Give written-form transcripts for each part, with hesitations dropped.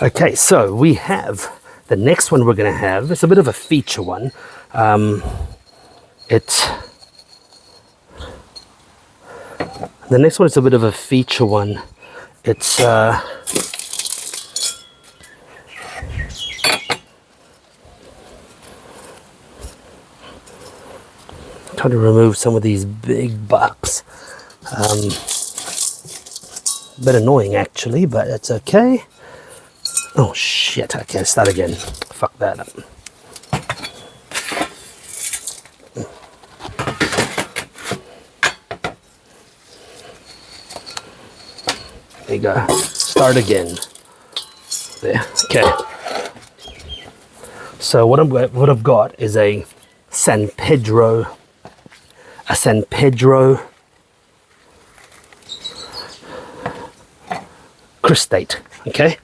Okay, so we have the next one we're going to have. It's a bit of a feature one. The next one is a bit of a feature one. It's trying to remove some of these big bugs. Bit annoying actually, but it's okay. Oh shit, okay, start again. Fuck that up. There you go. Start again. There. Okay. So what I've got is a San Pedro Crestate. Okay.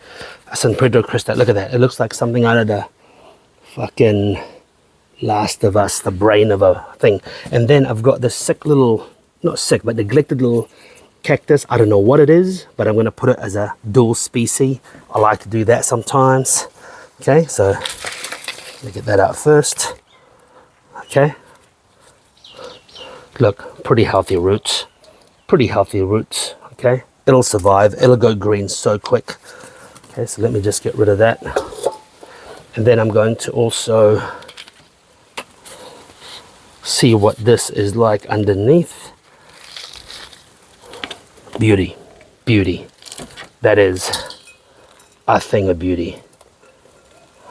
A San Pedro Crestate. Look at that. It looks like something out of the fucking Last of Us, the brain of a thing. And then I've got this sick little, not sick, but neglected little cactus. I don't know what it is, but I'm going to put it as a dual species. I like to do that sometimes. Okay, so let me get that out first. Okay, look, pretty healthy roots. Okay, it'll survive. It'll go green so quick. Okay, so let me just get rid of that. And then I'm going to also see what this is like underneath. Beauty. That is a thing of beauty.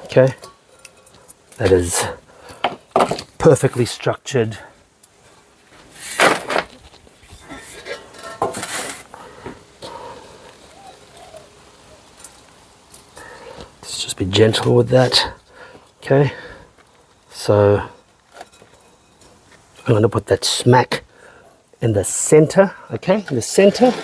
Okay, that is perfectly structured. Let's just be gentle with that. Okay, so I'm going to put that smack in the center. Okay, in the center.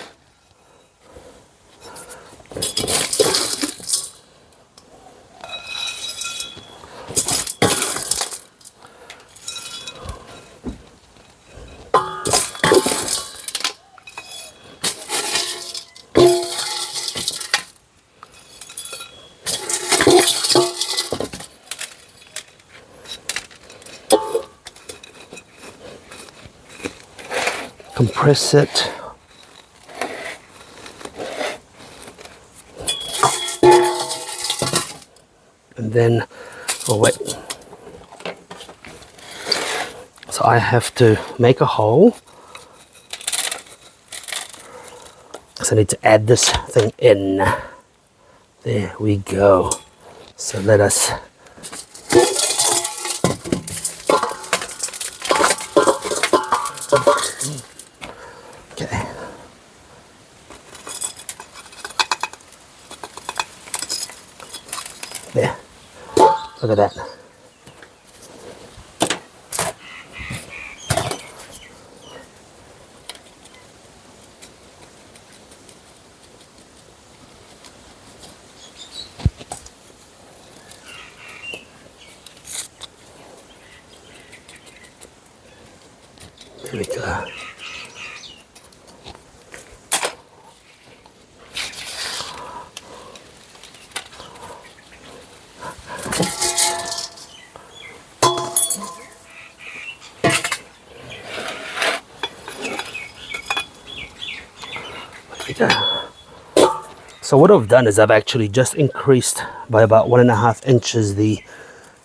Compress it. And then, oh wait. So I have to make a hole. So I need to add this thing in. There we go. So let us there. Look at that. There we go. So what I've done is I've actually just increased by about 1.5 inches the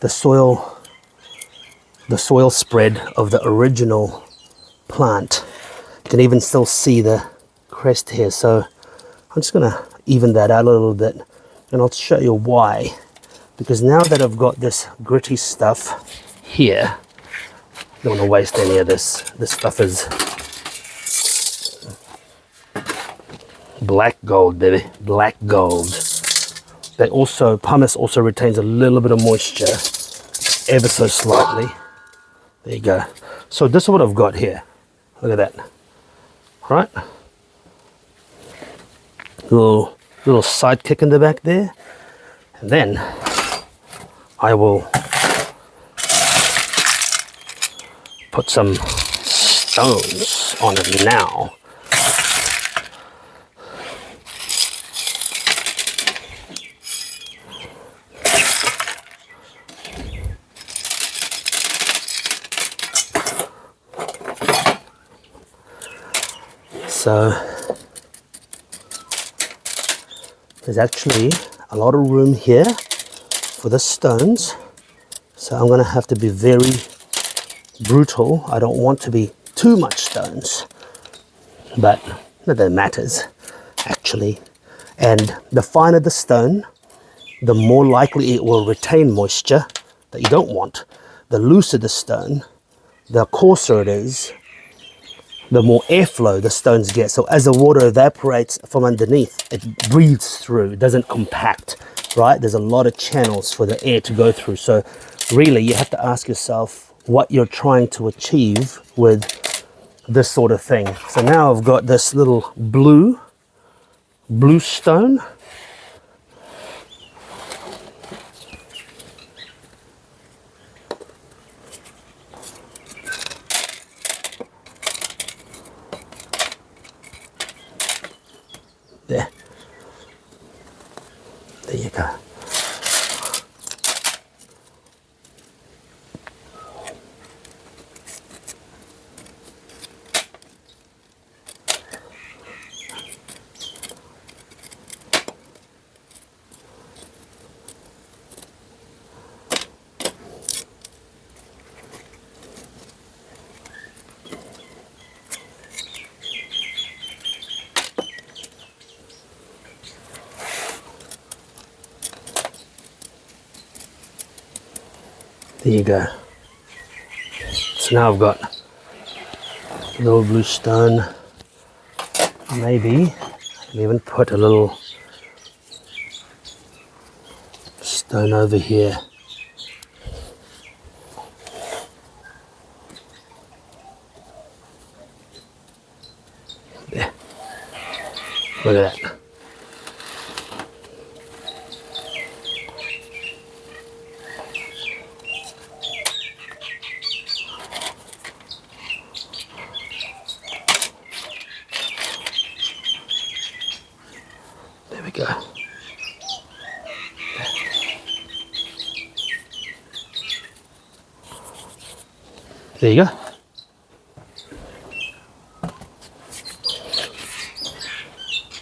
soil spread of the original plant. You can even still see the crest here, so I'm just gonna even that out a little bit, and I'll show you why. Because now that I've got this gritty stuff here, I don't want to waste any of this. This stuff is black gold, baby, black gold. They also, pumice also retains a little bit of moisture, ever so slightly. There you go. So this is what I've got here. Look at that. All right. Little sidekick in the back there. And then I will put some stones on it now. So there's actually a lot of room here for the stones. So I'm going to have to be very brutal. I don't want to be too much stones, but not that it matters actually. And the finer the stone, the more likely it will retain moisture that you don't want. The looser the stone, the coarser it is, the more airflow the stones get. So as the water evaporates from underneath, it breathes through, it doesn't compact, right? There's a lot of channels for the air to go through. So really you have to ask yourself what you're trying to achieve with this sort of thing. So now I've got this little blue stone. There you go. There you go. So now I've got a little blue stone. Maybe I'll even put a little stone over here. There. Look at that. There we go. There you go.